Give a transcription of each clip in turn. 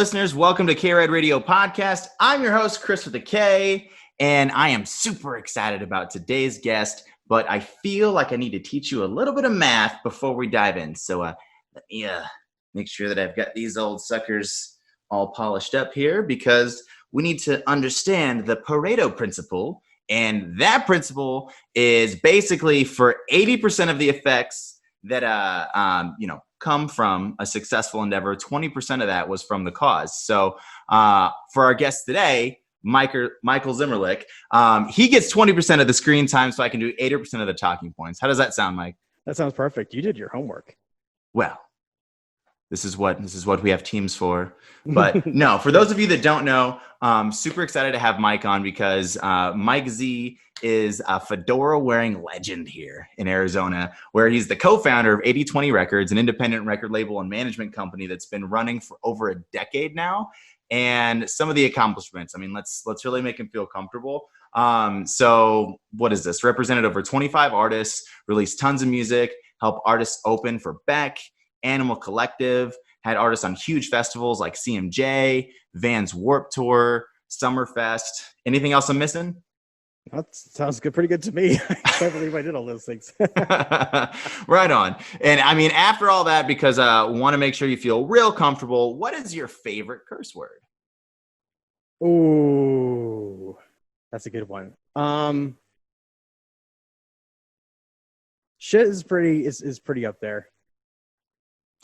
listeners. Welcome to KRADRADIO podcast. I'm your host, Chris with a K, and I am super excited about today's guest, but I feel like I need to teach you a little bit of math before we dive in. So let me make sure that I've got these old suckers all polished up here, because we need to understand the Pareto principle. And that principle is basically for 80% of the effects that come from a successful endeavor, 20% of that was from the cause. So for our guest today, Michael Zimmerlich, he gets 20% of the screen time, so I can do 80% of the talking points. How does that sound, Mike? That sounds perfect. You did your homework. Well, this is what we have teams for. But no, for those of you that don't know, super excited to have Mike on, because Mike Z is a fedora-wearing legend here in Arizona, where he's the co-founder of 80/20 Records, an independent record label and management company that's been running for over a decade now. And some of the accomplishments, I mean, let's really make him feel comfortable. So what is this? Represented over 25 artists, released tons of music, helped artists open for Beck, Animal Collective, had artists on huge festivals like CMJ, Vans Warped Tour, Summerfest. Anything else I'm missing? That sounds good, pretty good to me. I can't believe I did all those things. Right on. And I mean, after all that, because I want to make sure you feel real comfortable, what is your favorite curse word? Ooh, that's a good one. Shit is pretty up there.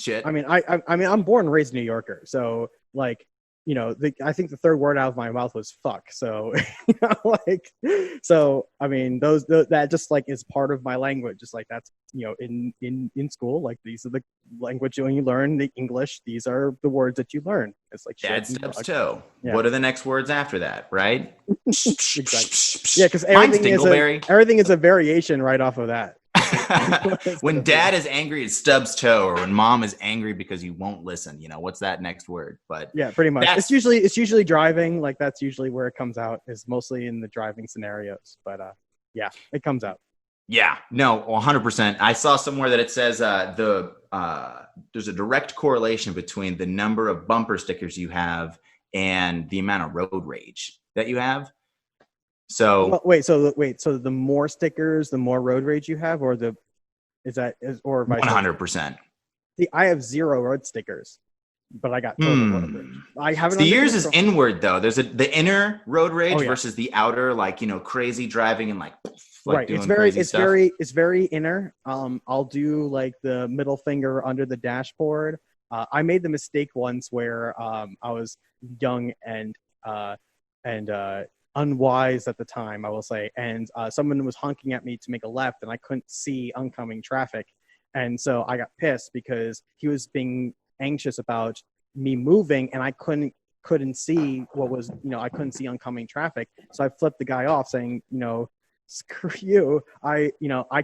Shit. I mean, I'm born and raised New Yorker, so like, you know, I think the third word out of my mouth was fuck. So, I mean, that just like is part of my language. Just like that's, you know, in school, like these are the language when you learn the English. These are the words that you learn. It's like dad steps toe. Yeah. What are the next words after that? Right? Exactly. Yeah, because everything is a variation right off of that. When dad is angry, it's stubs toe, or when mom is angry because you won't listen, you know, what's that next word? But yeah, pretty much. It's usually driving. Like that's usually where it comes out, is mostly in the driving scenarios. But yeah, it comes out. Yeah, no, 100%. I saw somewhere that it says there's a direct correlation between the number of bumper stickers you have and the amount of road rage that you have. So so the more stickers, the more road rage you have, or 100%. See, I have 0 road stickers, but I got total road rage. I haven't. The yours is inward though. There's the inner road rage versus the outer, like, you know, crazy driving and like right. It's very inner. I'll do like the middle finger under the dashboard. I made the mistake once where I was young and unwise at the time, I will say, and someone was honking at me to make a left, and I couldn't see oncoming traffic, and so I got pissed because he was being anxious about me moving, and I couldn't see what was, you know, I couldn't see oncoming traffic, so I flipped the guy off, saying, you know, screw you, I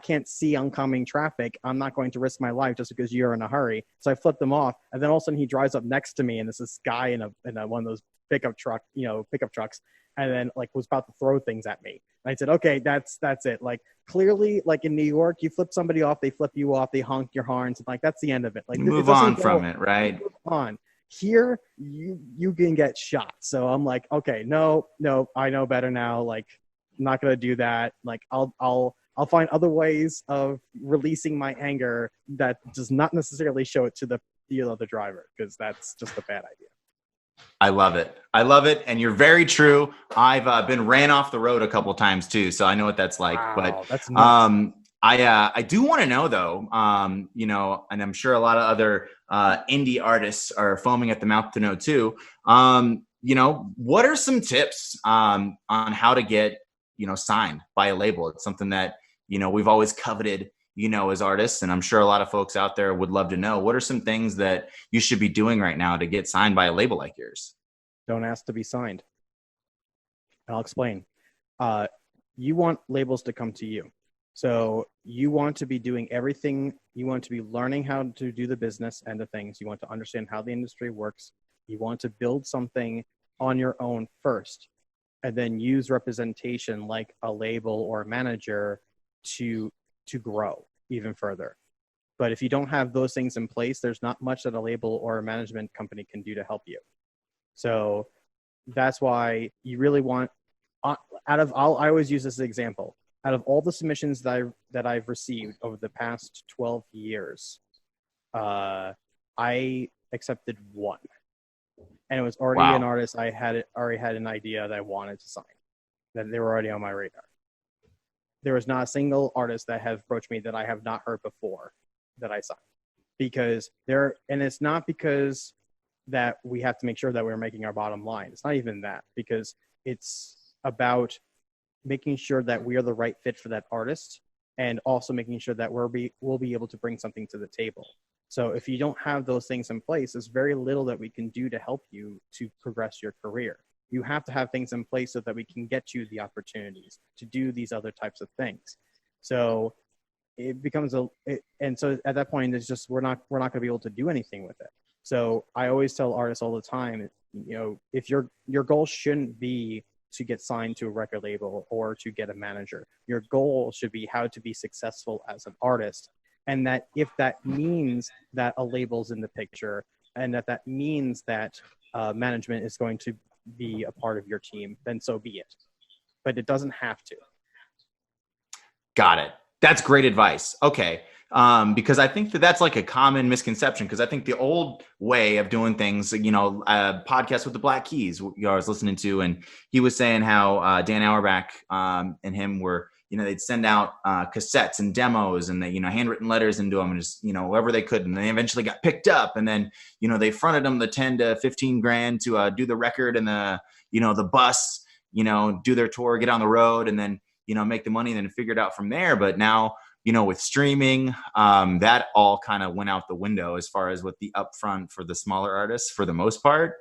can't see oncoming traffic. I'm not going to risk my life just because you're in a hurry. So I flipped him off, and then all of a sudden he drives up next to me, and there's this guy in a one of those pickup trucks, and then like was about to throw things at me. And I said, okay, that's it. Like clearly, like in New York, you flip somebody off, they flip you off, they honk your horns, and like that's the end of it. Like move on from it, right? Move on. Here, you can get shot. So I'm like, okay, no, I know better now. Like, I'm not gonna do that. Like, I'll find other ways of releasing my anger that does not necessarily show it to the other driver, because that's just a bad idea. I love it. And you're very true. I've been ran off the road a couple times too, so I know what that's like. Wow, but that's nuts. I do want to know though, you know, and I'm sure a lot of other indie artists are foaming at the mouth to know too. You know, what are some tips on how to get, you know, signed by a label? It's something that, you know, we've always coveted, you know, as artists, and I'm sure a lot of folks out there would love to know, what are some things that you should be doing right now to get signed by a label like yours? Don't ask to be signed. I'll explain. You want labels to come to you. So you want to be doing everything. You want to be learning how to do the business end of things. You want to understand how the industry works. You want to build something on your own first, and then use representation like a label or a manager to grow even further. But if you don't have those things in place, there's not much that a label or a management company can do to help you. So that's why you really want, I always use this example. Out of all the submissions that I've received over the past 12 years, I accepted one, and it was already an Wow. artist already had an idea that I wanted to sign, that they were already on my radar. There was not a single artist that has approached me that I have not heard before that I signed, because and it's not because that we have to make sure that we're making our bottom line. It's not even that, because it's about making sure that we are the right fit for that artist, and also making sure that we'll be able to bring something to the table. So if you don't have those things in place, there's very little that we can do to help you to progress your career. You have to have things in place so that we can get you the opportunities to do these other types of things. So it becomes and so at that point, it's just, we're not going to be able to do anything with it. So I always tell artists all the time, if your goal shouldn't be to get signed to a record label or to get a manager. Your goal should be how to be successful as an artist. And that if that means that a label's in the picture, and that means that management is going to be a part of your team, then so be it. But it doesn't have to. Got it. That's great advice. Okay. Because I think that's like a common misconception, because I think the old way of doing things, a podcast with the Black Keys, I was listening to, and he was saying how Dan Auerbach and him were, they'd send out cassettes and demos, and they, handwritten letters into them, and just, whoever they could. And they eventually got picked up, and then, they fronted them the 10 to 15 grand to do the record and the bus, do their tour, get on the road, and then, make the money and then figure it out from there. But now, with streaming, that all kind of went out the window as far as what the upfront for the smaller artists for the most part.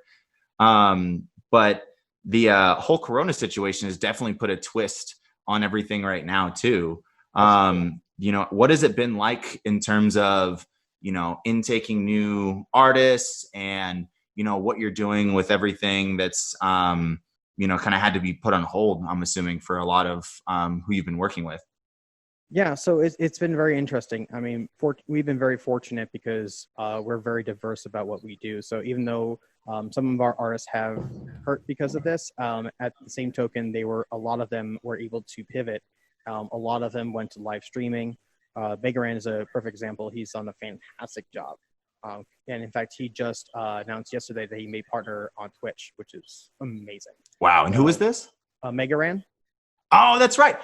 But the whole Corona situation has definitely put a twist on everything right now too. What has it been like in terms of, intaking new artists and, what you're doing with everything that's, kind of had to be put on hold, I'm assuming, for a lot of who you've been working with? Yeah, so it's been very interesting. I mean, we've been very fortunate because we're very diverse about what we do. So even though some of our artists have hurt because of this, at the same token, a lot of them were able to pivot. A lot of them went to live streaming. Megaran is a perfect example. He's done a fantastic job. And in fact, he just announced yesterday that he may partner on Twitch, which is amazing. Wow. And who is this? Megaran. Oh, that's right.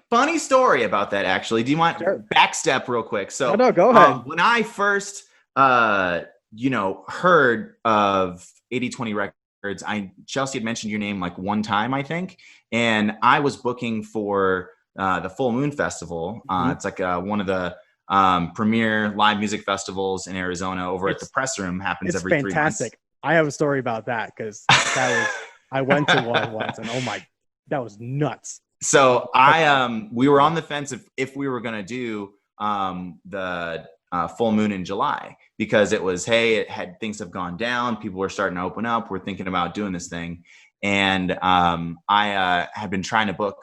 Funny story about that, actually. Do you want backstep real quick? So, no, go ahead. When I first, heard of 80/20 Records, Chelsea had mentioned your name like one time, I think, and I was booking for the Full Moon Festival. It's like one of the premier live music festivals in Arizona over at the Press Room. Happens every 3 months. It's fantastic. I have a story about that, because I went to one once, and that was nuts. So we were on the fence if we were going to do the Full Moon in July, because it was, things have gone down. People were starting to open up. We're thinking about doing this thing. And I had been trying to book,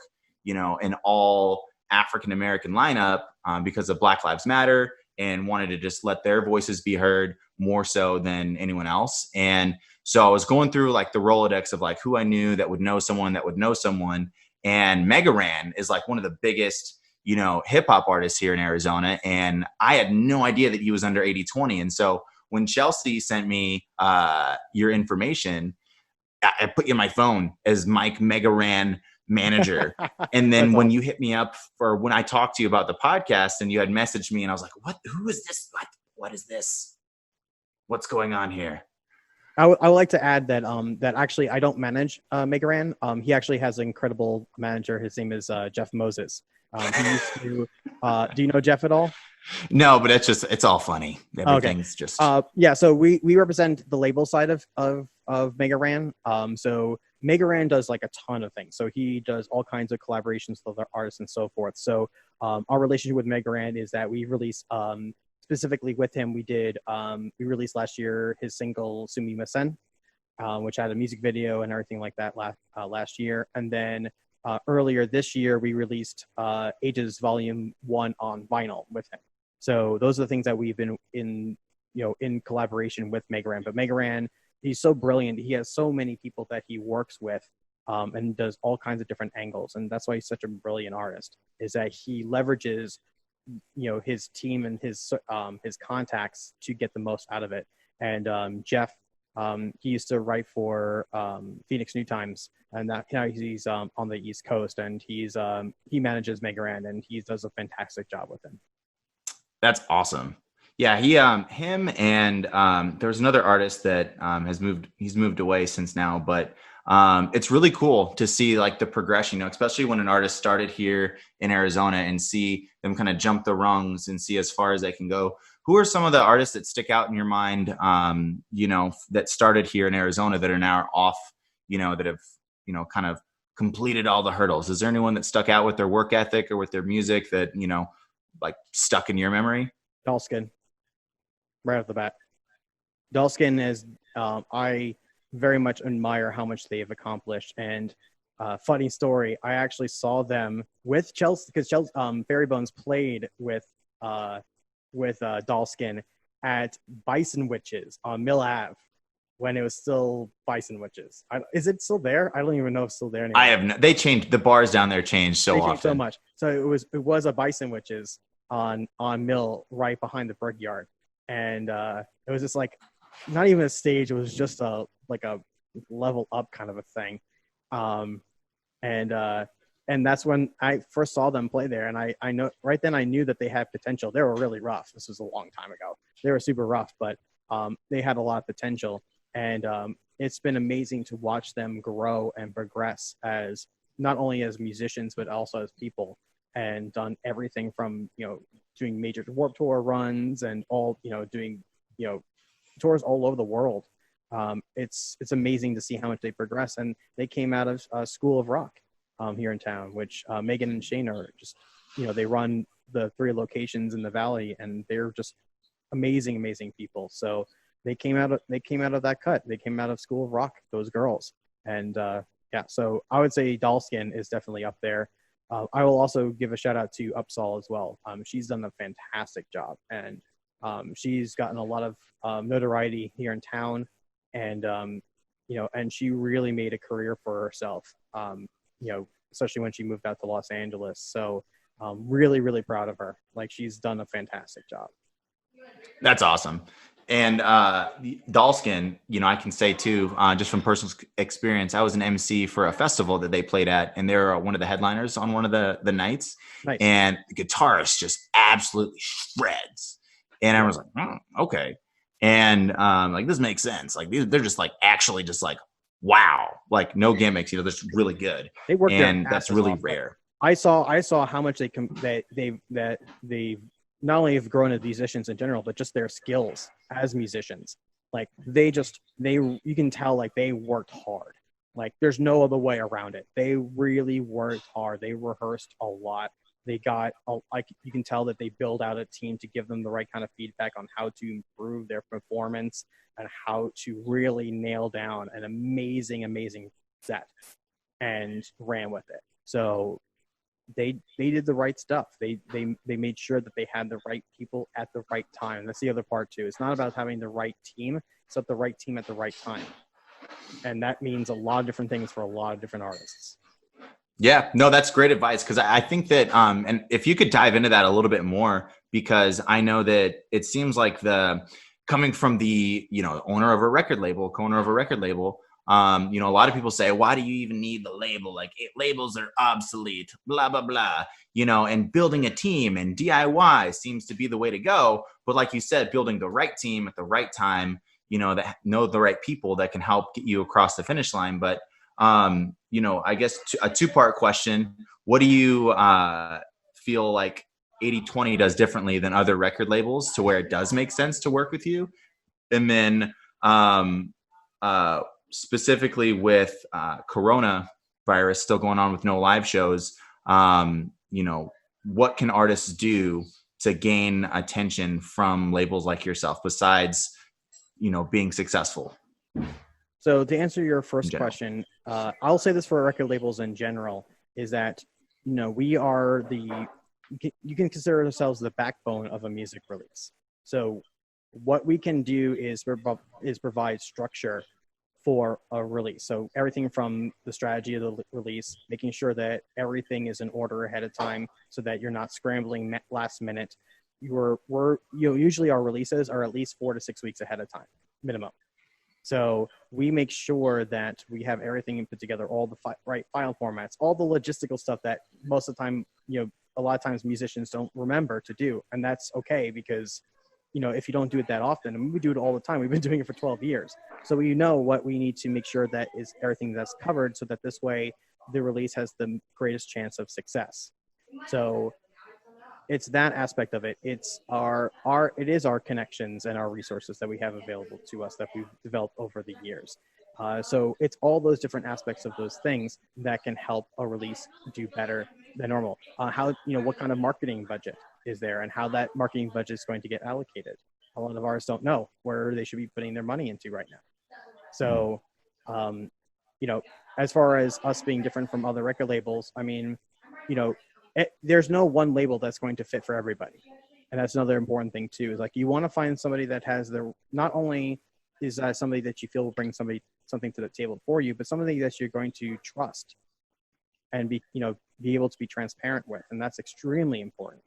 an all African-American lineup because of Black Lives Matter, and wanted to just let their voices be heard more so than anyone else. And so I was going through like the Rolodex of like who I knew that would know someone that would know someone. And Megaran is like one of the biggest, hip hop artists here in Arizona. And I had no idea that he was under 80/20. And so when Chelsea sent me your information, I put you in my phone as Mike Megaran manager. And then when you hit me up for when I talked to you about the podcast, and you had messaged me, and I was like, who is this? What is this? What's going on here? I would like to add that that actually I don't manage Megaran. He actually has an incredible manager. His name is Jeff Moses. He used to. Do you know Jeff at all? No, but it's all funny. Everything's just. Yeah. So we represent the label side of Megaran. So Megaran does like a ton of things. So he does all kinds of collaborations with other artists and so forth. So our relationship with Megaran is that we release. Specifically with him, we released last year his single Sumi Sen, which had a music video and everything like that last year. And then earlier this year, we released Ages Volume 1 on vinyl with him. So those are the things that we've been in collaboration with Megaran. But Megaran he's so brilliant. He has so many people that he works with, and does all kinds of different angles. And that's why he's such a brilliant artist, is that he leverages, his team and his contacts to get the most out of it. And Jeff, he used to write for Phoenix New Times, and now he's on the East Coast, and he manages Megaran, and he does a fantastic job with him. That's awesome. Yeah, him and there was another artist that he's moved away since now, but it's really cool to see like the progression, especially when an artist started here in Arizona and see them kind of jump the rungs and see as far as they can go. Who are some of the artists that stick out in your mind, that started here in Arizona that are now off, that have, kind of completed all the hurdles? Is there anyone that stuck out with their work ethic or with their music that, like stuck in your memory? Dollskin, right off the bat. Dollskin is, I very much admire how much they've accomplished. And funny story, I actually saw them with Chelsea, because Barry Bones played with Dollskin at Bison Witches on Mill Ave when it was still Bison Witches. Is it still there? I don't even know if it's still there anymore. They changed, the bars down there changed so often. So much. So it was a Bison Witches on Mill right behind the Brickyard. And it was just like, not even a stage, it was just a level up kind of a thing. And that's when I first saw them play there. And I know right then I knew that they had potential. They were really rough. This was a long time ago. They were super rough, but they had a lot of potential. And it's been amazing to watch them grow and progress as not only as musicians, but also as people, and done everything from, doing major Warped Tour runs and all, doing, tours all over the world. It's amazing to see how much they progress. And they came out of School of Rock here in town, which Megan and Shane are just, they run the 3 locations in the Valley, and they're just amazing people. So they came out of that cut. They came out of School of Rock, those girls. And so I would say Dollskin is definitely up there. I will also give a shout out to Upsall as well. She's done a fantastic job, and she's gotten a lot of notoriety here in town, and and she really made a career for herself. Especially when she moved out to Los Angeles. So really proud of her. Like, she's done a fantastic job. That's awesome. And Dollskin, I can say too, just from personal experience, I was an MC for a festival that they played at, and they were one of the headliners on one of the nights. Nice. And the guitarist just absolutely shreds. And I was like, okay. And like, this makes sense. Like, they're just like, actually just like, wow, like no gimmicks, they're just really good. They work, and that's really rare. I saw how much they not only have grown as musicians in general, but just their skills as musicians. Like, you can tell, like, they worked hard. Like, there's no other way around it. They really worked hard. They rehearsed a lot. They got, like, you can tell that they build out a team to give them the right kind of feedback on how to improve their performance and how to really nail down an amazing set, and ran with it. So they did the right stuff. They made sure that they had the right people at the right time. And that's the other part too. It's not about having the right team. It's about the right team at the right time. And that means a lot of different things for a lot of different artists. Yeah, no, that's great advice. Because I think that, and if you could dive into that a little bit more, because I know that it seems like coming from the, owner of a record label, a lot of people say, why do you even need the label? Like, labels are obsolete, blah, blah, blah, and building a team and DIY seems to be the way to go. But like you said, building the right team at the right time, that know the right people that can help get you across the finish line. But, I guess a 2-part question. What do you feel like 80/20 does differently than other record labels to where it does make sense to work with you? And then specifically with coronavirus still going on with no live shows, what can artists do to gain attention from labels like yourself besides, being successful? So to answer your first question, I'll say this for record labels in general, is that, we are you can consider ourselves the backbone of a music release. So what we can do is provide structure for a release. So everything from the strategy of the release, making sure that everything is in order ahead of time so that you're not scrambling last minute. Usually our releases are at least 4 to 6 weeks ahead of time, minimum. So we make sure that we have everything put together, all the right file formats, all the logistical stuff that most of the time, a lot of times musicians don't remember to do. And that's okay because, if you don't do it that often, and we do it all the time, we've been doing it for 12 years. So we know what we need to make sure that is everything that's covered so that this way the release has the greatest chance of success. So it's that aspect of it. It's it is our connections and our resources that we have available to us that we've developed over the years. So it's all those different aspects of those things that can help a release do better than normal. What kind of marketing budget is there and how that marketing budget is going to get allocated. A lot of artists don't know where they should be putting their money into right now. So, as far as us being different from other record labels, I mean, there's no one label that's going to fit for everybody. And that's another important thing too, is like, you want to find somebody that has not only is that somebody that you feel will bring something to the table for you, but somebody that you're going to trust and be able to be transparent with. And that's extremely important.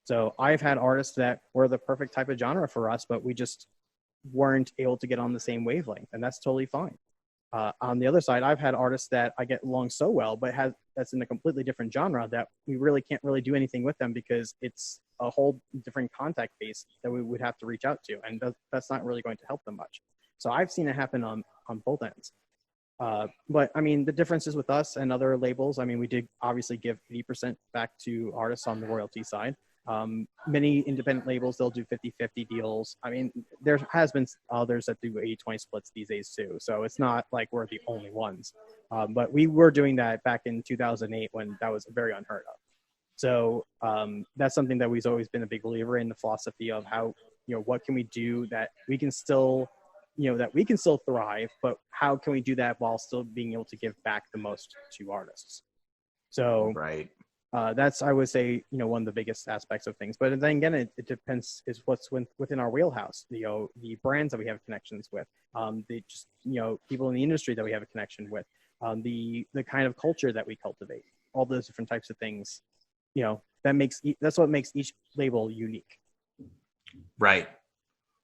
So I've had artists that were the perfect type of genre for us, but we just weren't able to get on the same wavelength, and that's totally fine. On the other side, I've had artists that I get along so well, but that's in a completely different genre that we really can't really do anything with them because it's a whole different contact base that we would have to reach out to, and that's not really going to help them much. So I've seen it happen on both ends. But I mean, the differences with us and other labels, I mean, we did obviously give 80% back to artists on the royalty side. Many independent labels, they'll do 50-50 deals. I mean, there has been others that do 80-20 splits these days too. So it's not like we're the only ones. But we were doing that back in 2008 when that was very unheard of. So that's something that we've always been a big believer in, the philosophy of how, what can we do that we can still, thrive, but how can we do that while still being able to give back the most to artists? So right. That's, I would say, one of the biggest aspects of things. But then again, it depends is what's within our wheelhouse. The brands that we have connections with, people in the industry that we have a connection with, the kind of culture that we cultivate, all those different types of things. That's what makes each label unique. Right.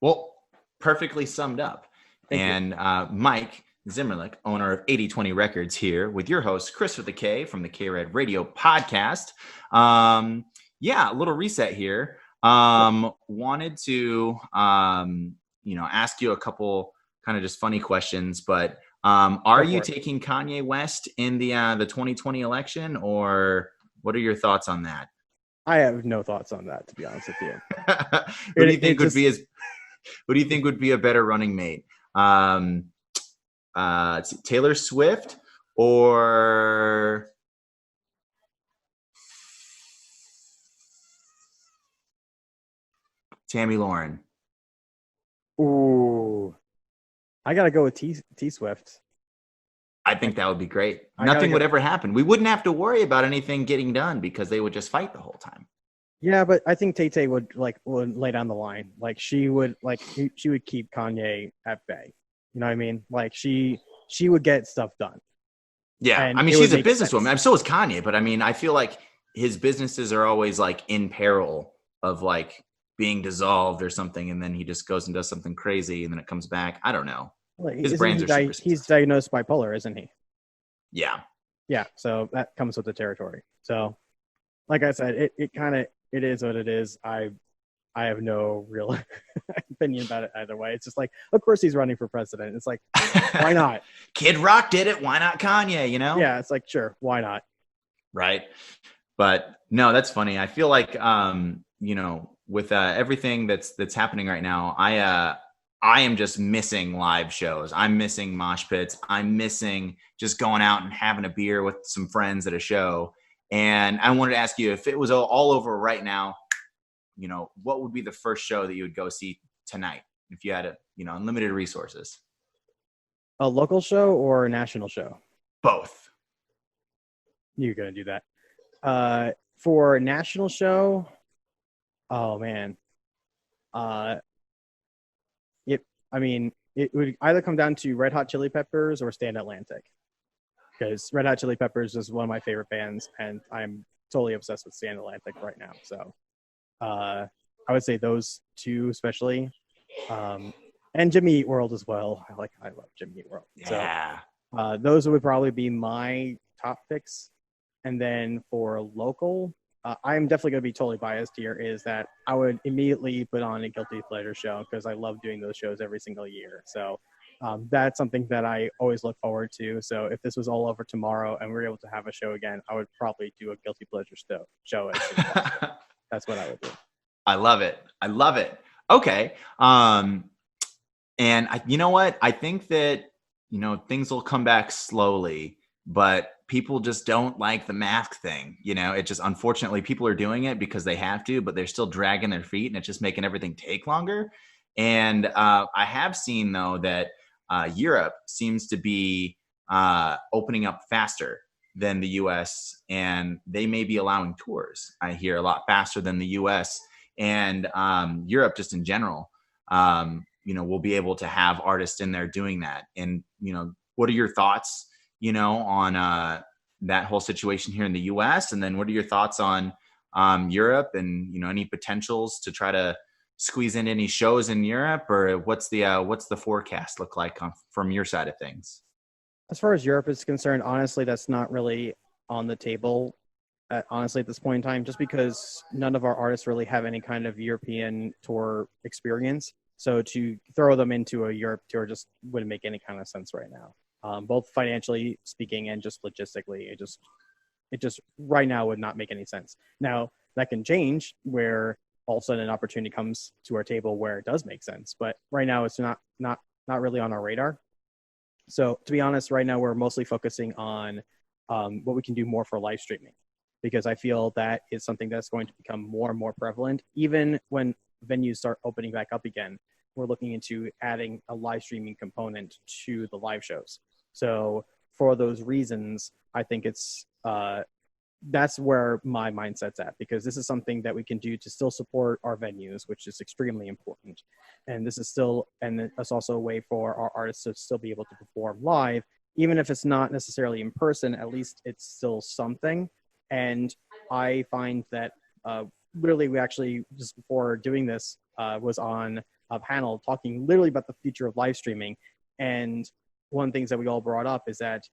Well, perfectly summed up. Thank you. Mike Zimmerlich, owner of 80/20 Records, here with your host, Chris with a K from the KRADRADIO podcast. A little reset here. Wanted to, ask you a couple kind of just funny questions, but are you taking Kanye West in the 2020 election, or what are your thoughts on that? I have no thoughts on that, to be honest with you. Who do you think would be a better running mate? Taylor Swift or Tammy Lauren? Ooh, I gotta go with T Swift. I think that would be great. Nothing would ever happen. We wouldn't have to worry about anything getting done because they would just fight the whole time. Yeah, but I think Tay would lay down the line. Like she would keep Kanye at bay. You know what I mean? Like she would get stuff done. Yeah, and I mean, she's a businesswoman. I'm so is Kanye, but I mean, I feel like his businesses are always like in peril of like being dissolved or something, and then he just goes and does something crazy, and then it comes back. I don't know. Well, his brands are super successful. He's diagnosed bipolar, isn't he? Yeah. Yeah, so that comes with the territory. So, like I said, it is what it is. I have no real opinion about it either way. It's just like, of course he's running for president. It's like, why not? Kid Rock did it. Why not Kanye? Yeah, it's like, sure, why not? Right. But no, that's funny. I feel like, with everything that's happening right now, I am just missing live shows. I'm missing mosh pits. I'm missing just going out and having a beer with some friends at a show. And I wanted to ask you, if it was all over right now, what would be the first show that you would go see tonight if you had unlimited resources? A local show or a national show? Both. You're going to do that. For a national show, oh man. it would either come down to Red Hot Chili Peppers or Stand Atlantic, because Red Hot Chili Peppers is one of my favorite bands, and I'm totally obsessed with Stand Atlantic right now. So I would say those two especially, and Jimmy Eat World as well. I love Jimmy Eat World. Yeah. So those would probably be my top picks. And then for local, I'm definitely going to be totally biased here, is that I would immediately put on a Guilty Pleasure show because I love doing those shows every single year. So that's something that I always look forward to. So if this was all over tomorrow and we were able to have a show again, I would probably do a Guilty Pleasure show. That's what I would do. I love it. I love it. Okay. And you know what? I think that, things will come back slowly, but people just don't like the mask thing. It just, unfortunately, people are doing it because they have to, but they're still dragging their feet, and it's just making everything take longer. And I have seen, though, that Europe seems to be opening up faster than the US, and they may be allowing tours, I hear, a lot faster than the US. And Europe, just in general, we'll be able to have artists in there doing that. And, what are your thoughts, on that whole situation here in the US? And then what are your thoughts on Europe and, any potentials to try to squeeze in any shows in Europe? Or what's the forecast look like from your side of things? As far as Europe is concerned, honestly, that's not really on the table. Honestly, at this point in time, just because none of our artists really have any kind of European tour experience. So to throw them into a Europe tour just wouldn't make any kind of sense right now, both financially speaking and just logistically. It just right now would not make any sense. Now that can change where all of a sudden an opportunity comes to our table where it does make sense. But right now it's not really on our radar. So to be honest, right now we're mostly focusing on what we can do more for live streaming, because I feel that is something that's going to become more and more prevalent. Even when venues start opening back up again, we're looking into adding a live streaming component to the live shows. So for those reasons, I think it's that's where my mindset's at, because this is something that we can do to still support our venues, which is extremely important. And it's also a way for our artists to still be able to perform live, even if it's not necessarily in person. At least it's still something. And I find that literally we actually, just before doing this, was on a panel talking literally about the future of live streaming. And one of the things that we all brought up is that,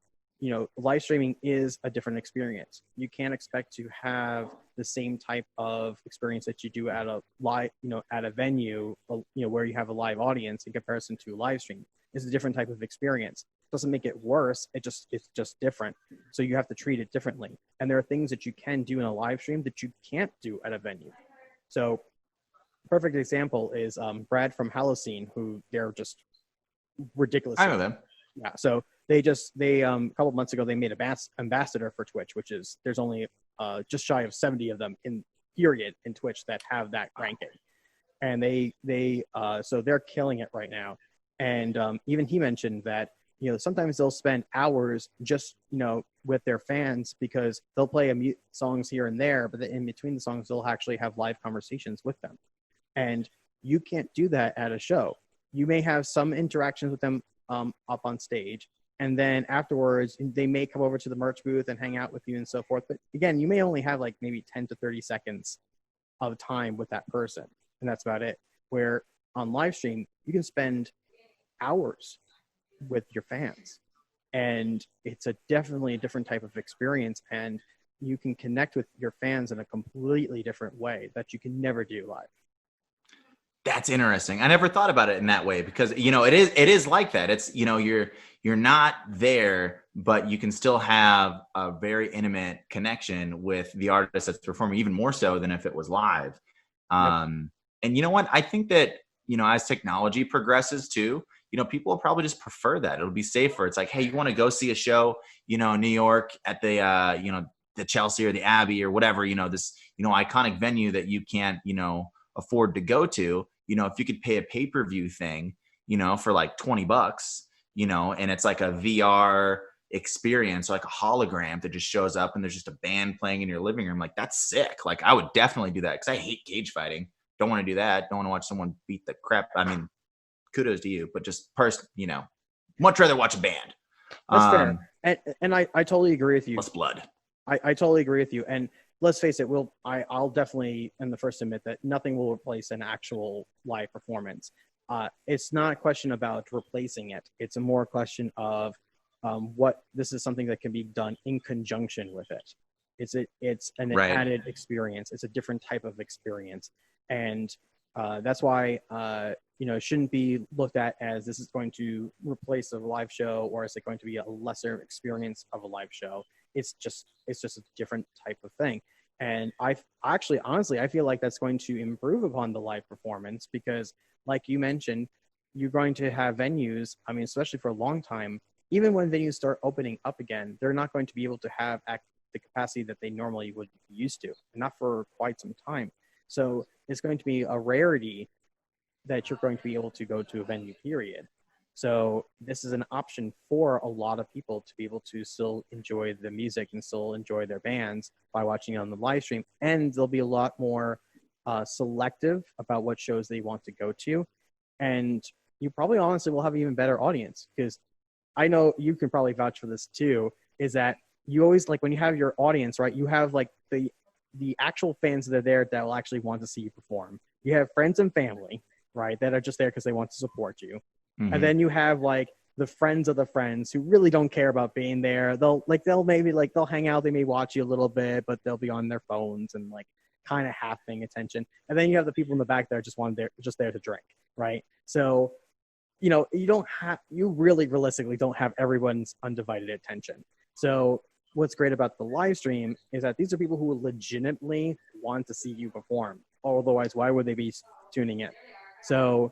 live streaming is a different experience. You can't expect to have the same type of experience that you do at a live, at a venue, where you have a live audience, in comparison to live stream. It's a different type of experience. Doesn't make it worse. It's just different. So you have to treat it differently. And there are things that you can do in a live stream that you can't do at a venue. So perfect example is Brad from Halocene, who they're just ridiculous. I know them. Yeah. So they a couple of months ago, they made a ambassador for Twitch, which is, there's only just shy of 70 of them in Twitch that have that ranking. And so they're killing it right now. And even he mentioned that, sometimes they'll spend hours just, with their fans, because they'll play songs here and there, but in between the songs, they'll actually have live conversations with them. And you can't do that at a show. You may have some interactions with them up on stage, and then afterwards, they may come over to the merch booth and hang out with you and so forth. But again, you may only have like maybe 10 to 30 seconds of time with that person, and that's about it. Where on live stream, you can spend hours with your fans, and it's definitely a different type of experience, and you can connect with your fans in a completely different way that you can never do live. That's interesting. I never thought about it in that way, because it is like that. It's you're not there, but you can still have a very intimate connection with the artist that's performing, even more so than if it was live. And you know what? I think that as technology progresses too, people will probably just prefer that. It'll be safer. It's like, hey, you want to go see a show, in New York at the the Chelsea or the Abbey or whatever, this iconic venue that you can't afford to go to. If you could pay a pay-per-view thing, for like $20, and it's like a VR experience, like a hologram that just shows up and there's just a band playing in your living room. Like, that's sick. Like, I would definitely do that, because I hate cage fighting. Don't want to do that. Don't want to watch someone beat the crap. I mean, kudos to you, but just much rather watch a band. That's fair. And I totally agree with you. Less blood. I totally agree with you. And let's face it, I'll definitely am the first to admit that nothing will replace an actual live performance. It's not a question about replacing it. It's a more question of this is something that can be done in conjunction with it. It's an added experience. It's a different type of experience. And that's why, it shouldn't be looked at as this is going to replace a live show, or is it going to be a lesser experience of a live show. It's just a different type of thing. And honestly, I feel like that's going to improve upon the live performance, because like you mentioned, you're going to have venues, I mean, especially for a long time, even when venues start opening up again, they're not going to be able to have the capacity that they normally would be used to, and not for quite some time. So it's going to be a rarity that you're going to be able to go to a venue, period. So this is an option for a lot of people to be able to still enjoy the music and still enjoy their bands by watching it on the live stream. And they'll be a lot more selective about what shows they want to go to. And you probably honestly will have an even better audience, because I know you can probably vouch for this too, is that you always, like, when you have your audience, right, you have like the actual fans that are there that will actually want to see you perform. You have friends and family, right, that are just there because they want to support you. Mm-hmm. And then you have like the friends of the friends who really don't care about being there. They'll hang out, they may watch you a little bit, but they'll be on their phones and like kind of half paying attention. And then you have the people in the back that are just there to drink, right? So, you really realistically don't have everyone's undivided attention. So what's great about the live stream is that these are people who legitimately want to see you perform. Otherwise, why would they be tuning in? So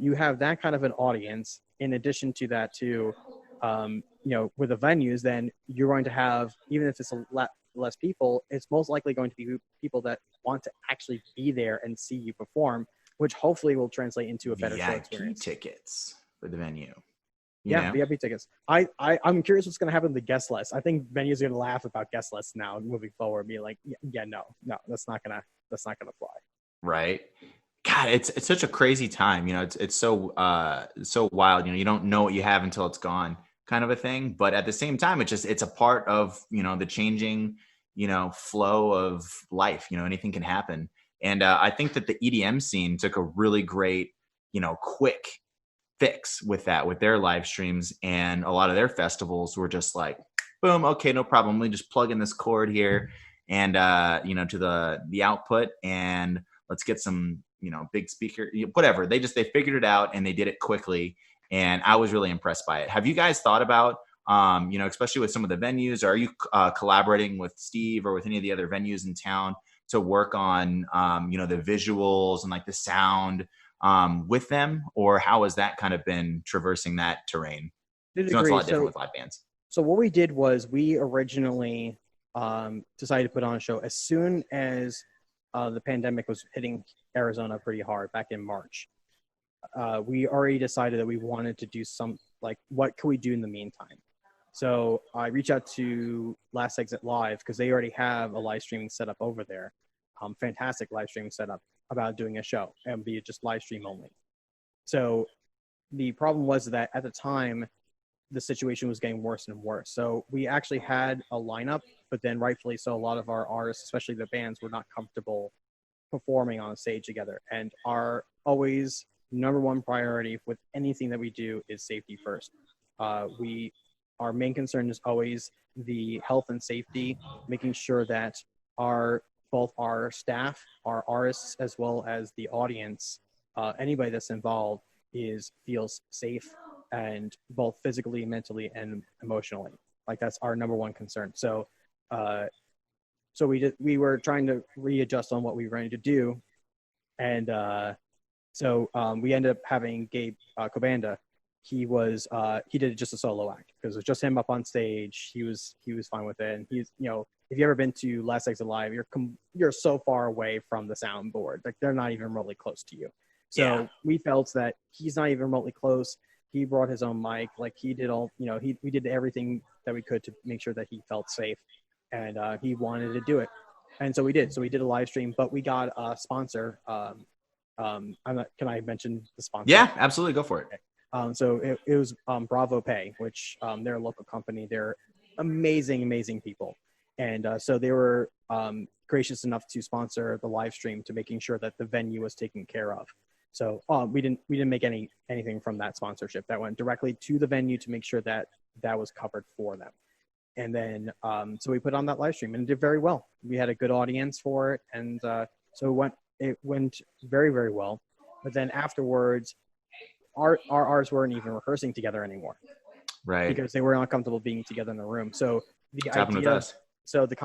you have that kind of an audience. In addition to that, too, with the venues, then you're going to have, even if it's a lot less people, it's most likely going to be people that want to actually be there and see you perform, which hopefully will translate into a better show experience. Tickets for the venue. VIP tickets. I'm curious what's going to happen to the guest list. I think venues are going to laugh about guest lists now moving forward, be like, no, that's not gonna fly. Right. God, it's such a crazy time. It's so wild. You don't know what you have until it's gone, kind of a thing. But at the same time, it's a part of the changing flow of life. Anything can happen. And I think that the EDM scene took a really great quick fix with their live streams, and a lot of their festivals were just like, boom, okay, no problem. Let me just plug in this cord here and to the output, and let's get some big speaker, whatever. They figured it out, and they did it quickly, and I was really impressed by it. Have you guys thought about especially with some of the venues, are you collaborating with Steve or with any of the other venues in town to work on the visuals and like the sound with them, or how has that kind of been traversing that terrain? It's a lot different with live bands. So what we did was we originally decided to put on a show as soon as the pandemic was hitting Arizona pretty hard back in March. We already decided that we wanted to do what could we do in the meantime? So I reached out to Last Exit Live, because they already have a live streaming setup over there. Fantastic live streaming setup about doing a show, and be just live stream only. So the problem was that at the time, the situation was getting worse and worse. So we actually had a lineup, but then rightfully so, a lot of our artists, especially the bands, were not comfortable performing on stage together. And our always number one priority with anything that we do is safety first. Our main concern is always the health and safety, making sure that both our staff, our artists, as well as the audience, anybody that's involved feels safe, and both physically, mentally, and emotionally. Like, that's our number one concern. So we were trying to readjust on what we were going to do. And so we ended up having Gabe Kobanda. He did just a solo act, because it was just him up on stage. He was fine with it. And he's, if you've ever been to Last Exit Live, you're so far away from the soundboard. Like, they're not even remotely close to you. So we felt that he's not even remotely close. He brought his own mic. Like, he did all, we did everything that we could to make sure that he felt safe, and he wanted to do it. And so we did. So we did a live stream, but we got a sponsor Can I mention the sponsor? Yeah, absolutely. Go for it. Okay. So it was Bravo Pay, which they're a local company. They're amazing people. And so they were gracious enough to sponsor the live stream to making sure that the venue was taken care of. So we didn't make anything from that sponsorship. That went directly to the venue to make sure that that was covered for them. And then so we put on that live stream and it did very well. We had a good audience for it, and so it went very well. But then afterwards, our artists weren't even rehearsing together anymore, right? Because they were not comfortable being together in the room. So the It's happened with us. So the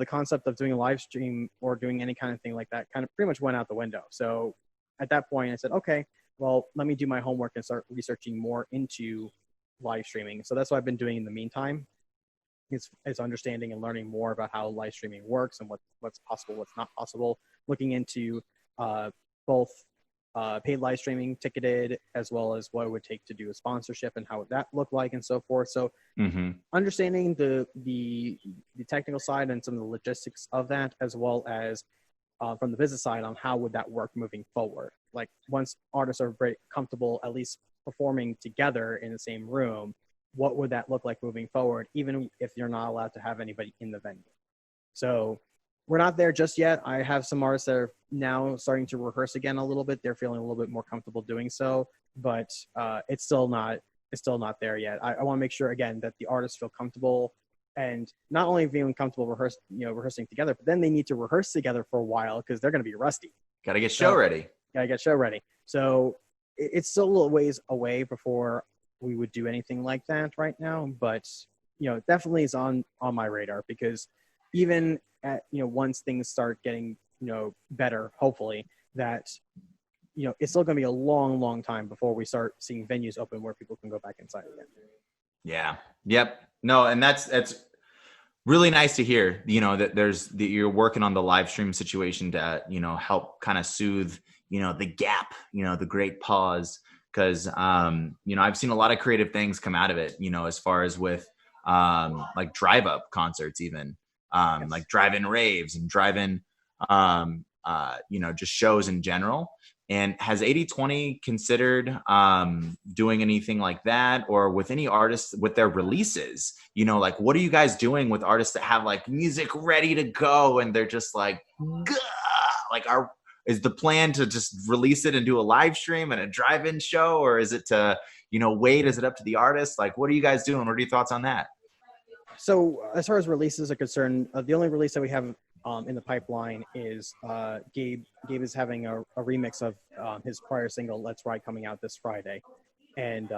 concept of doing a live stream or doing any kind of thing like that kind of pretty much went out the window. So at that point, I said, okay, well, let me do my homework and start researching more into live streaming. So that's what I've been doing in the meantime. Is understanding and learning more about how live streaming works and what's possible, what's not possible. Looking into both paid live streaming, ticketed, as well as what it would take to do a sponsorship and how would that look like and so forth. So understanding the technical side and some of the logistics of that, as well as from the business side on how would that work moving forward. Like once artists are very comfortable at least performing together in the same room, what would that look like moving forward, even if you're not allowed to have anybody in the venue? So we're not there just yet. I have some artists that are now starting to rehearse again a little bit. They're feeling a little bit more comfortable doing so, but it's still not there yet. I want to make sure again that the artists feel comfortable, and not only being comfortable rehearsing together, but then they need to rehearse together for a while because they're going to be rusty. Got to get show ready. So it's still a little ways away before we would do anything like that right now, but definitely is on my radar, because even at once things start getting better, hopefully, that it's still going to be a long time before we start seeing venues open where people can go back inside again. Yeah. Yep. No, and that's really nice to hear, that you're working on the live stream situation to help kind of soothe the gap, the great pause. Because, I've seen a lot of creative things come out of it, as far as with like drive-up concerts even, Yes. like drive-in raves and drive-in, just shows in general. And has 80/20 considered doing anything like that, or with any artists with their releases? Like what are you guys doing with artists that have like music ready to go and they're just like, gah! Like is the plan to just release it and do a live stream and a drive-in show, or is it to, wait? Is it up to the artist? Like, what are you guys doing? What are your thoughts on that? So as far as releases are concerned, the only release that we have in the pipeline is Gabe is having a remix of his prior single, Let's Ride, coming out this Friday. And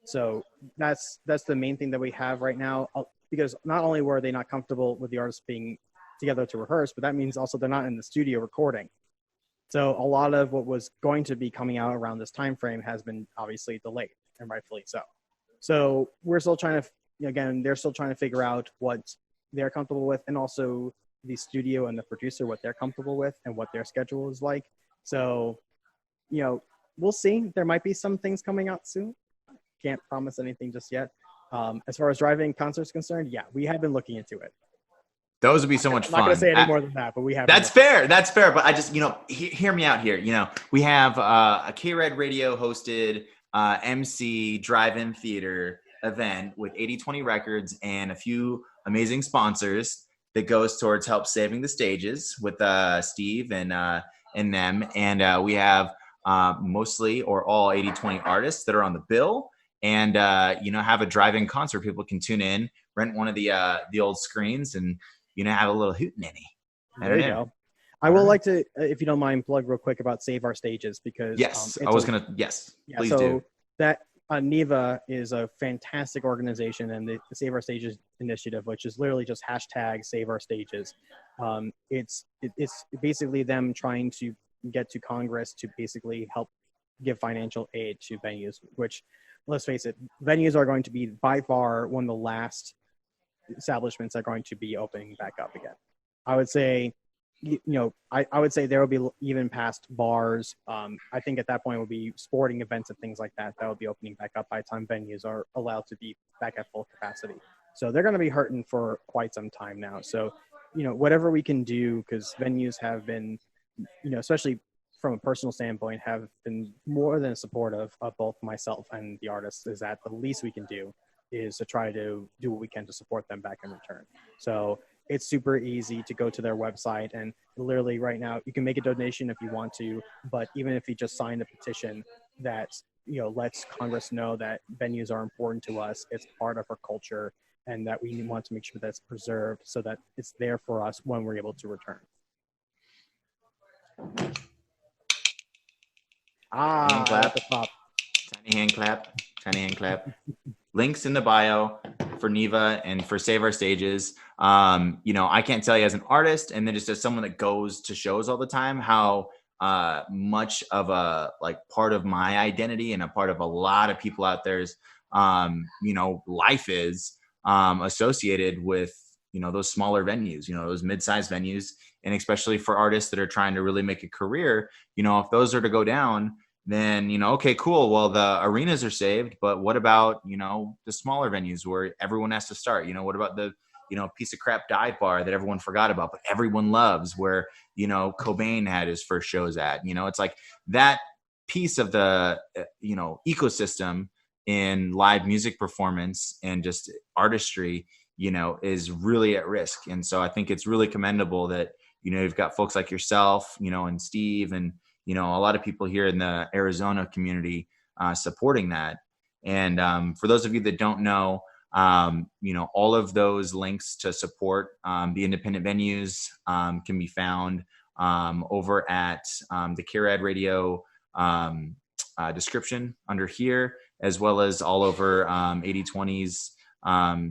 so that's the main thing that we have right now, because not only were they not comfortable with the artists being together to rehearse, but that means also they're not in the studio recording. So a lot of what was going to be coming out around this time frame has been obviously delayed, and rightfully so. So we're still trying to, they're still trying to figure out what they're comfortable with, and also the studio and the producer, what they're comfortable with and what their schedule is like. So, we'll see. There might be some things coming out soon. Can't promise anything just yet. As far as DriveIn Concerts concerned, yeah, we have been looking into it. Those would be so much fun. I'm not going to say any more than that, but we have. That's fair. That's fair. But I just, hear me out here. We have a KRADRADIO hosted MC drive-in theater event with 80/20 Records and a few amazing sponsors that goes towards help saving the stages with Steve and them. And we have mostly or all 80/20 artists that are on the bill, and have a drive-in concert. People can tune in, rent one of the old screens, and have a little hootenanny. There you go. I will like to, if you don't mind, plug real quick about Save Our Stages, because yes, please do. That NEVA is a fantastic organization, and the Save Our Stages initiative, which is literally just hashtag Save Our Stages. It's basically them trying to get to Congress to basically help give financial aid to venues, which, let's face it, venues are going to be by far one of the last establishments are going to be opening back up again. I would say, I would say there will be even past bars. I think at that point it will be sporting events and things like that will be opening back up by the time venues are allowed to be back at full capacity. So they're going to be hurting for quite some time now. So, whatever we can do, because venues have been, especially from a personal standpoint, have been more than supportive of both myself and the artists. Is that the least we can do is to try to do what we can to support them back in return. So it's super easy to go to their website, and literally right now you can make a donation if you want to, but even if you just sign a petition that, you know, lets Congress know that venues are important to us, it's part of our culture, and that we want to make sure that's preserved so that it's there for us when we're able to return. Hand clap. At the top. Tiny hand clap. Tiny hand clap. Links in the bio for NEVA and for Save Our Stages. You know, I can't tell you as an artist, and then just as someone that goes to shows all the time, how much of a like part of my identity and a part of a lot of people out there's you know, life is associated with, you know, those smaller venues, you know, those mid-sized venues. And especially for artists that are trying to really make a career, you know, if those are to go down, then, you know, okay, cool. Well, the arenas are saved, but what about, you know, the smaller venues where everyone has to start? You know, what about the, you know, piece of crap dive bar that everyone forgot about, but everyone loves, where, you know, Cobain had his first shows at? You know, it's like that piece of the, you know, ecosystem in live music performance and just artistry, you know, is really at risk. And so I think it's really commendable that, you know, you've got folks like yourself, you know, and Steve, and, you know, a lot of people here in the Arizona community supporting that. And for those of you that don't know, you know, all of those links to support the independent venues can be found over at the KRADRADIO description under here, as well as all over 80/20's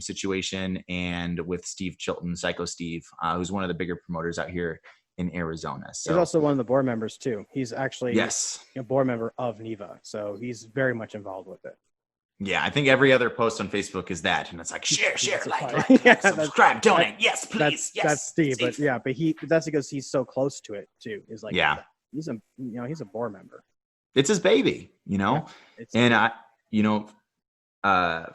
situation, and with Steve Chilton, Psycho Steve, who's one of the bigger promoters out here in Arizona. So he's also one of the board members too. He's actually yes, a board member of NEVA, so he's very much involved with it. Yeah, I think every other post on Facebook is that, and it's like share, like, yeah, subscribe, donate, yes, please, yes. That's Steve, but yeah, but that's because he's so close to it too. Is like, yeah, he's a board member. It's his baby, you know, yeah, and I, you know,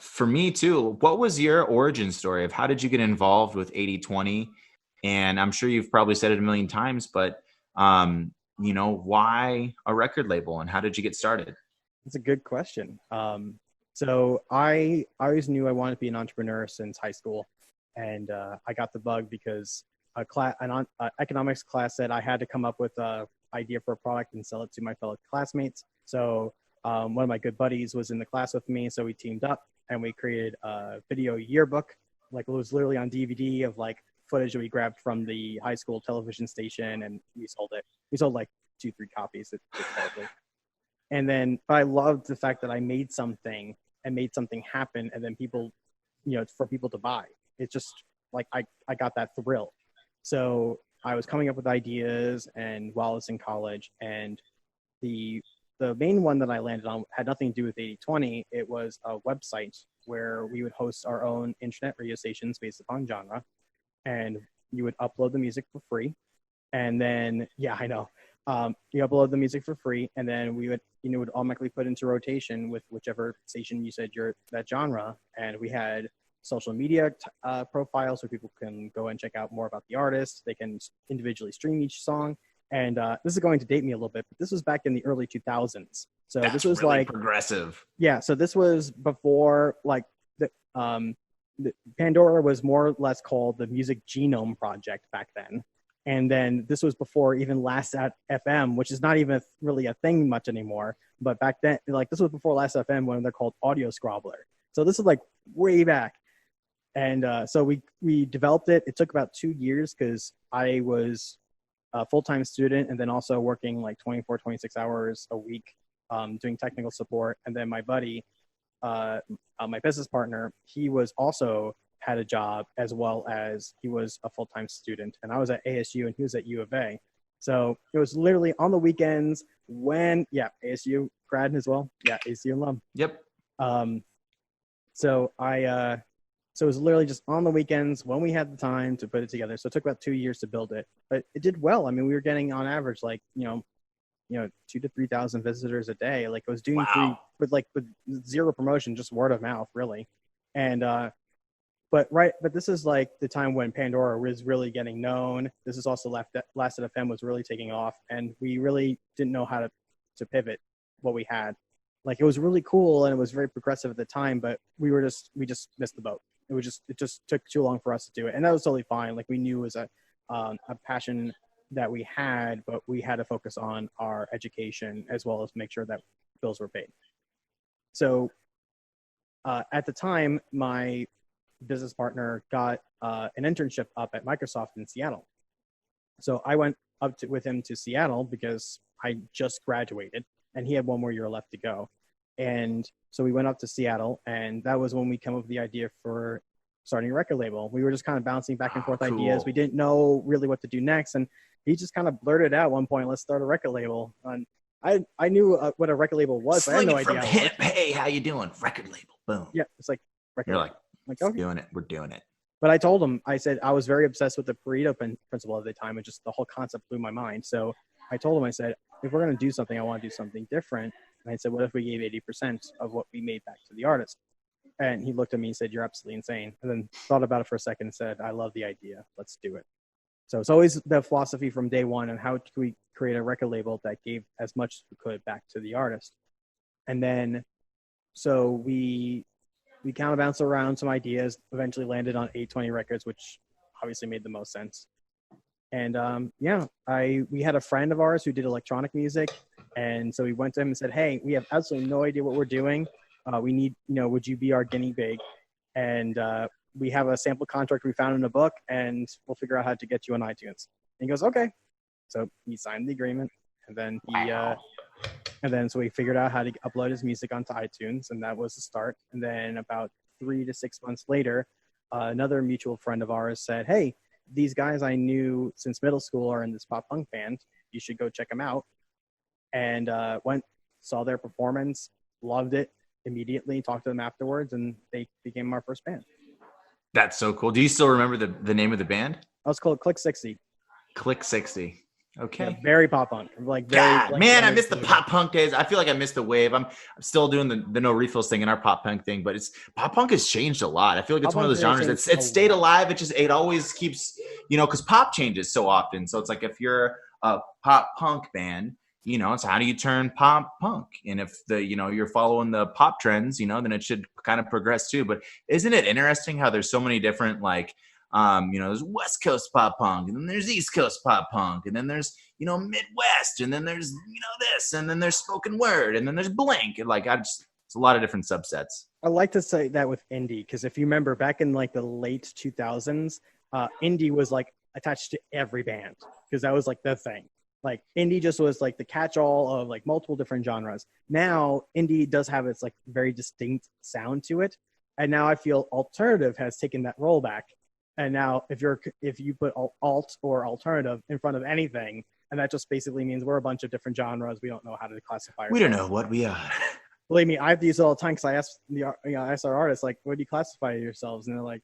for me too. What was your origin story of how did you get involved with 80/20? And I'm sure you've probably said it a million times, but you know, why a record label and how did you get started? That's a good question. So I always knew I wanted to be an entrepreneur since high school, and I got the bug because an economics class said I had to come up with an idea for a product and sell it to my fellow classmates. So one of my good buddies was in the class with me, so we teamed up and we created a video yearbook. Like, it was literally on DVD of like footage that we grabbed from the high school television station, and we sold it. We sold like 2-3 copies. And then, but I loved the fact that I made something happen, and then people, you know, for people to buy. It's just like I got that thrill. So I was coming up with ideas, and while I was in college, and the main one that I landed on had nothing to do with 80/20. It was a website where we would host our own internet radio stations based upon genre, and you would upload the music for free. And then, yeah, I know. You upload the music for free, and then we would, you know, would automatically put into rotation with whichever station you said you're that genre. And we had social media profiles where people can go and check out more about the artist. They can individually stream each song. And this is going to date me a little bit, but this was back in the early 2000s. So this was really like progressive. Yeah. So this was before like the Pandora was more or less called the Music Genome Project back then. And then this was before even Last FM, which is not even really a thing much anymore. But back then, like, this was before Last FM when they're called Audio Scrobbler. So this is like way back. And so we developed it. It took about 2 years because I was a full-time student and then also working like 24, 26 hours a week doing technical support. And then my buddy, my business partner, he was also had a job as well as he was a full-time student, and I was at ASU and he was at U of A. So it was literally on the weekends when, ASU grad as well. Yeah, ASU alum. Yep. So it was literally just on the weekends when we had the time to put it together. So it took about 2 years to build it, but it did well. I mean, we were getting on average, like, 2,000 to 3,000 visitors a day. Like, I was doing with zero promotion, just word of mouth, really. And but this is like the time when Pandora was really getting known. This is also Last FM was really taking off, and we really didn't know how to pivot what we had. Like, it was really cool and it was very progressive at the time, but we just missed the boat. It just took too long for us to do it, and that was totally fine. Like, we knew it was a passion that we had, but we had to focus on our education as well as make sure that bills were paid. So at the time, my business partner got an internship up at Microsoft in Seattle. So I went up with him to Seattle because I just graduated and he had one more year left to go. And so we went up to Seattle, and that was when we came up with the idea for starting a record label. We were just kind of bouncing back and forth ideas. We didn't know really what to do next. And he just kind of blurted out at one point, let's start a record label. And I knew what a record label was, but I had no idea. Hip, hey, how you doing? Record label, boom. Yeah, it's like record You're label. like okay. doing it. We're doing it. But I told him, I said, I was very obsessed with the Pareto principle at the time, and just the whole concept blew my mind. So I told him, I said, if we're going to do something, I want to do something different. And I said, what if we gave 80% of what we made back to the artist? And he looked at me and said, you're absolutely insane. And then thought about it for a second and said, I love the idea. Let's do it. So it's always the philosophy from day one on how can we create a record label that gave as much as we could back to the artist. And then, so we kind of bounced around some ideas, eventually landed on 820 Records, which obviously made the most sense. And we had a friend of ours who did electronic music. And so we went to him and said, hey, we have absolutely no idea what we're doing. We need, would you be our guinea pig? And we have a sample contract we found in a book, and we'll figure out how to get you on iTunes. And he goes, okay. So he signed the agreement, and then so we figured out how to upload his music onto iTunes, and that was the start. And then about 3 to 6 months later, another mutual friend of ours said, hey, these guys I knew since middle school are in this pop punk band. You should go check them out. And saw their performance, loved it immediately, talked to them afterwards, and they became our first band. That's so cool. Do you still remember the name of the band? I was called Click 60. Click 60. Okay. Yeah, very pop punk. I miss the pop punk days. I feel like I missed the wave. I'm still doing the no refills thing and our pop punk thing, but pop punk has changed a lot. I feel like it's one of those genres it's stayed alive. It always keeps, because pop changes so often. So it's like if you're a pop punk band, it's how do you turn pop punk? And if you're following the pop trends, then it should kind of progress too. But isn't it interesting how there's so many different there's West Coast pop punk, and then there's East Coast pop punk, and then there's Midwest, and then there's this, and then there's spoken word, and then there's Blink, and it's a lot of different subsets. I like to say that with indie, because if you remember back in the late 2000s, indie was attached to every band, because that was the thing. Indie just was the catch-all of multiple different genres. Now indie does have its very distinct sound to it, and now I feel alternative has taken that role back. And now if you put alt or alternative in front of anything, and that just basically means we're a bunch of different genres. We don't know how to classify ourselves. We don't know what we are. Believe me, I have to use it all the time, because I ask our artists, what do you classify yourselves? And they're like,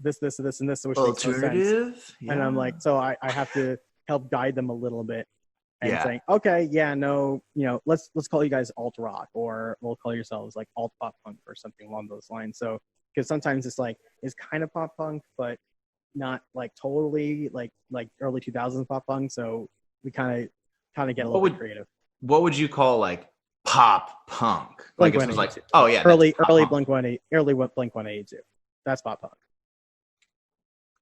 this, and this, which makes no sense. Yeah. And I'm so I have to help guide them a little bit and saying, okay, let's call you guys alt rock, or we'll call yourselves alt pop punk or something along those lines. So, because sometimes it's kind of pop punk, but not totally early 2000s pop punk. So we kind of get a little bit creative. What would you call pop punk? Blink early Blink 182. That's pop punk.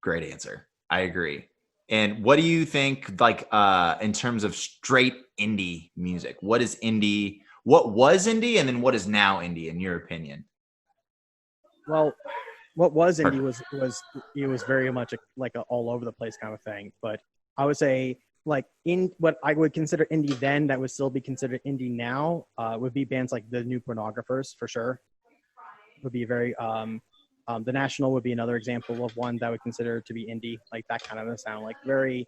Great answer. I agree. And what do you think, in terms of straight indie music? What is indie? What was indie, and then what is now indie, in your opinion? Well, what was indie was very much a all over the place kind of thing. But I would say, in what I would consider indie then, that would still be considered indie now, would be bands like the New Pornographers, for sure. Would be very The National would be another example of one that would consider to be indie, that kind of a sound, very,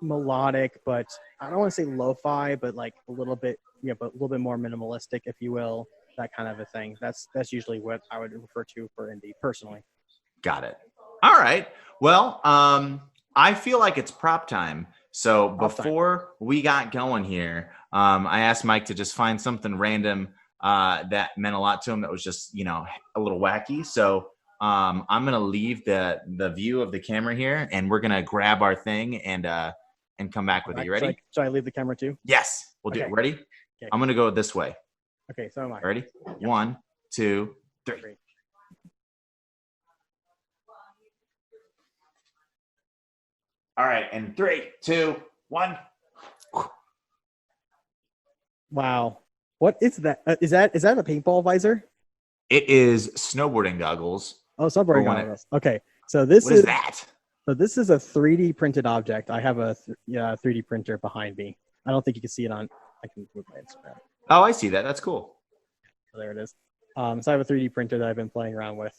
melodic, but I don't want to say lo-fi, but a little bit, but a little bit more minimalistic, if you will, that kind of a thing. That's usually what I would refer to for indie, personally. Got it. All right. Well, I feel like it's prop time. So before we got going here, I asked Mike to just find something random that meant a lot to him. That was just, you know, a little wacky. So I'm going to leave the view of the camera here, and we're going to grab our thing and come back with it. You ready? Should I leave the camera too? Yes. We'll do it. Ready? Okay. I'm going to go this way. Okay. So am I. Ready? Yep. 1, 2, 3. All right. And 3, 2, 1. Wow. What is that? Is that a paintball visor? It is snowboarding goggles. Oh, snowboarding goggles. Okay. So this is that? So this is a 3D printed object. I have a 3D printer behind me. I don't think you can see it on. I can move my Instagram. Oh, I see that. That's cool. So there it is. So I have a 3D printer that I've been playing around with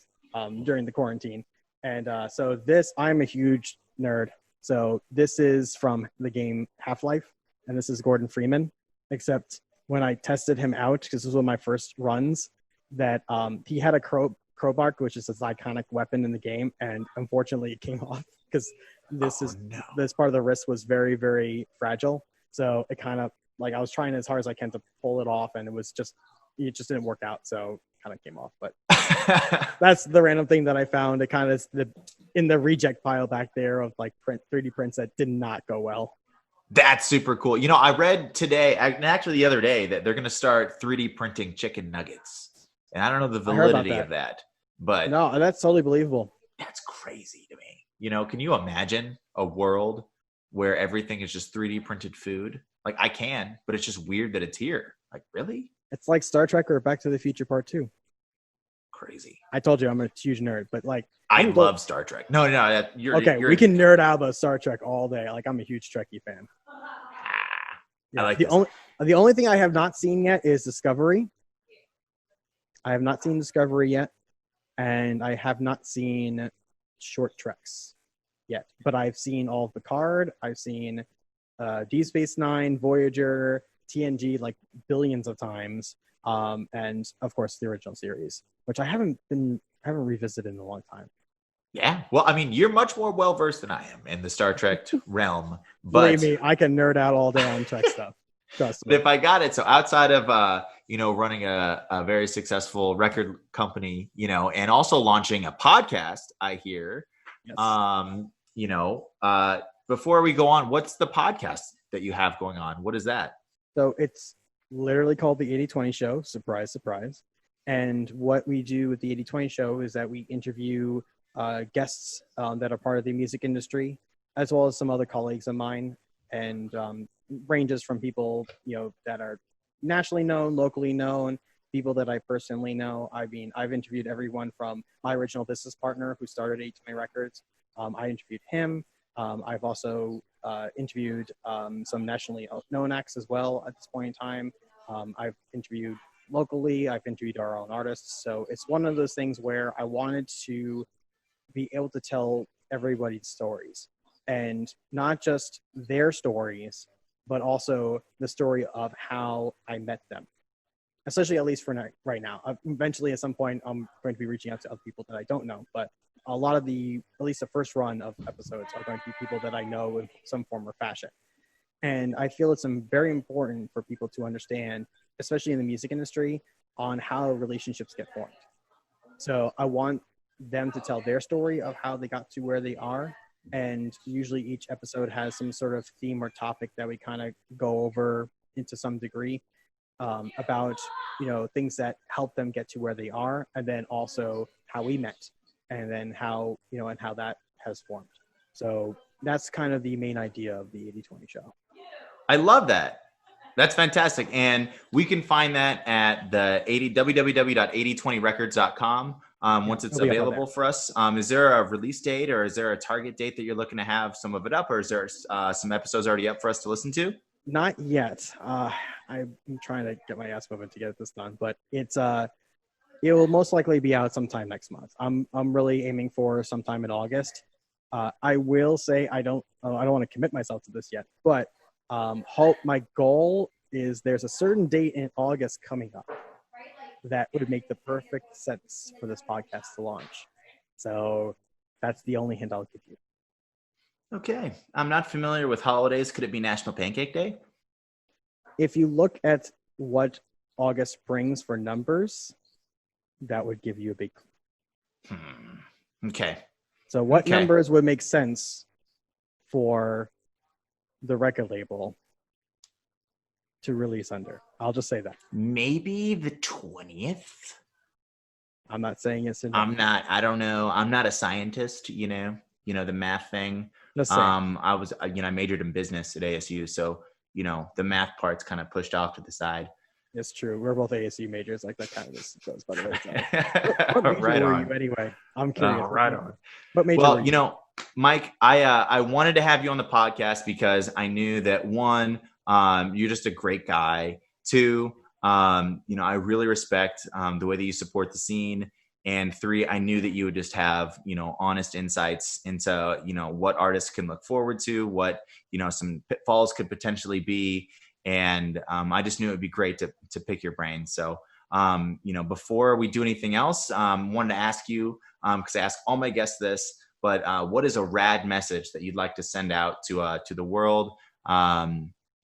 during the quarantine. And so I'm a huge nerd. So this is from the game Half-Life, and this is Gordon Freeman. Except when I tested him out, because this was one of my first runs, that he had a crowbar, which is this iconic weapon in the game, and unfortunately it came off because this part of the wrist was very, very fragile. So it kind of I was trying as hard as I can to pull it off, and it just didn't work out. So it kind of came off. But that's the random thing that I found. It kind of in the reject pile back there of 3D prints that did not go well. That's super cool. You know, I read today, and actually the other day, that they're going to start 3D printing chicken nuggets. And I don't know the validity of that, but no, that's totally believable. That's crazy to me. You know, can you imagine a world where everything is just 3D printed food? Like, I can, but it's just weird that it's here. Like, really? It's like Star Trek or Back to the Future Part 2. Crazy. I told you I'm a huge nerd, but I love Star Trek. No, you're we can nerd out about Star Trek all day. I'm a huge Trekkie fan. Yeah, I like the only thing I have not seen yet is Discovery. I have not seen Discovery yet, and I have not seen Short Treks yet. But I've seen all of Picard. I've seen Deep Space Nine, Voyager, TNG billions of times, and of course the original series, which I haven't revisited in a long time. Yeah, well, I mean, you're much more well versed than I am in the Star Trek realm. But believe me, I can nerd out all day on Trek stuff. Trust me. But if I got it, so outside of running a very successful record company, and also launching a podcast, I hear. Yes. Before we go on, what's the podcast that you have going on? What is that? So it's literally called the 80/20 Show. Surprise, surprise. And what we do with the 80/20 Show is that we interview guests that are part of the music industry, as well as some other colleagues of mine, and ranges from people that are nationally known, locally known, people that I personally know. I mean, I've interviewed everyone from my original business partner who started 80/20 Records. I interviewed him. I've also interviewed some nationally known acts as well at this point in time. I've interviewed locally. I've interviewed our own artists. So it's one of those things where I wanted to be able to tell everybody's stories, and not just their stories, but also the story of how I met them, especially at least for right now. Eventually, at some point, I'm going to be reaching out to other people that I don't know, but a lot of at least the first run of episodes are going to be people that I know in some form or fashion. And I feel it's very important for people to understand, especially in the music industry, on how relationships get formed. So I want them to tell their story of how they got to where they are. And usually each episode has some sort of theme or topic that we kind of go over into some degree about, things that help them get to where they are. And then also how we met, and then how, and how that has formed. So that's kind of the main idea of the 80/20 Show. I love that. That's fantastic. And we can find that at the www.8020records.com once it's available for us. Is there a release date, or is there a target date that you're looking to have some of it up, or is there some episodes already up for us to listen to? Not yet. I'm trying to get my ass moving to get this done, but it will most likely be out sometime next month. I'm really aiming for sometime in August. I will say I don't want to commit myself to this yet, but my goal is there's a certain date in August coming up that would make the perfect sense for this podcast to launch. So that's the only hint I'll give you. Okay. I'm not familiar with holidays. Could it be National Pancake Day? If you look at what August brings for numbers, that would give you a big clue. Okay. So what numbers would make sense for the record label to release under? I'll just say that. Maybe the 20th. I'm not saying it's I don't know. I'm not a scientist, the math thing. I majored in business at ASU. So, the math part's kind of pushed off to the side. It's true. We're both ASU majors. Like that kind of goes by the way. So. What major right were on. you anyway? I'm curious. Right on. What major were you? Mike, I wanted to have you on the podcast because I knew that one, you're just a great guy. Two, I really respect the way that you support the scene. And three, I knew that you would just have, honest insights into, what artists can look forward to, what, some pitfalls could potentially be. And I just knew it would be great to pick your brain. So, before we do anything else, wanted to ask you, because I ask all my guests this, but what is a rad message that you'd like to send out to the world,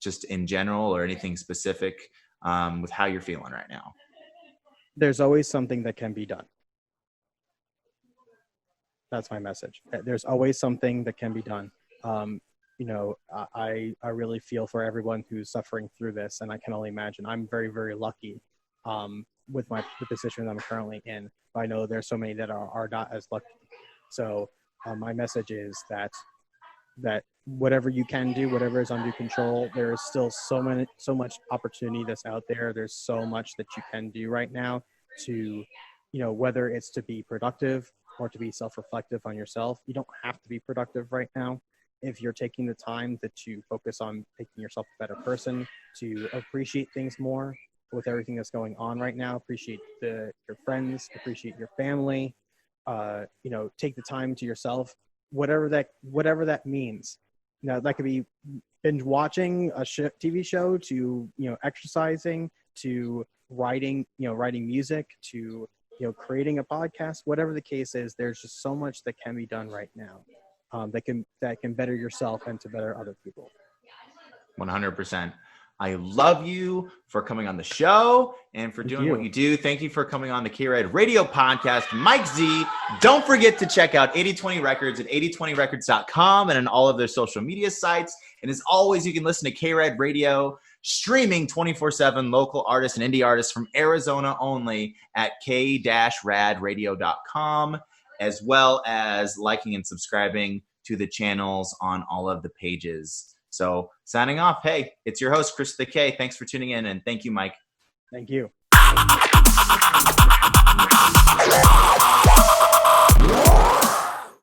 just in general, or anything specific with how you're feeling right now? There's always something that can be done. That's my message. There's always something that can be done. I really feel for everyone who's suffering through this, and I can only imagine. I'm very, very lucky with the position that I'm currently in. But I know there's so many that are not as lucky. So my message is that whatever you can do, whatever is under your control, there is still so much opportunity that's out there. There's so much that you can do right now to, whether it's to be productive or to be self-reflective on yourself. You don't have to be productive right now. If you're taking the time to focus on making yourself a better person, to appreciate things more with everything that's going on right now, appreciate your friends, appreciate your family, take the time to yourself, whatever that means. Now that could be binge watching a TV show, to, exercising, to writing music, to, creating a podcast, whatever the case is. There's just so much that can be done right now. That can better yourself and to better other people. 100%. I love you for coming on the show and for doing what you do. Thank you for coming on the K-RAD Radio podcast. Mike Z. Don't forget to check out 8020 Records at 8020records.com and on all of their social media sites. And as always, you can listen to K-RAD Radio streaming 24/7 local artists and indie artists from Arizona only at k-radradio.com, as well as liking and subscribing to the channels on all of the pages. So signing off, hey, it's your host, Chris the K. Thanks for tuning in, and thank you, Mike. Thank you.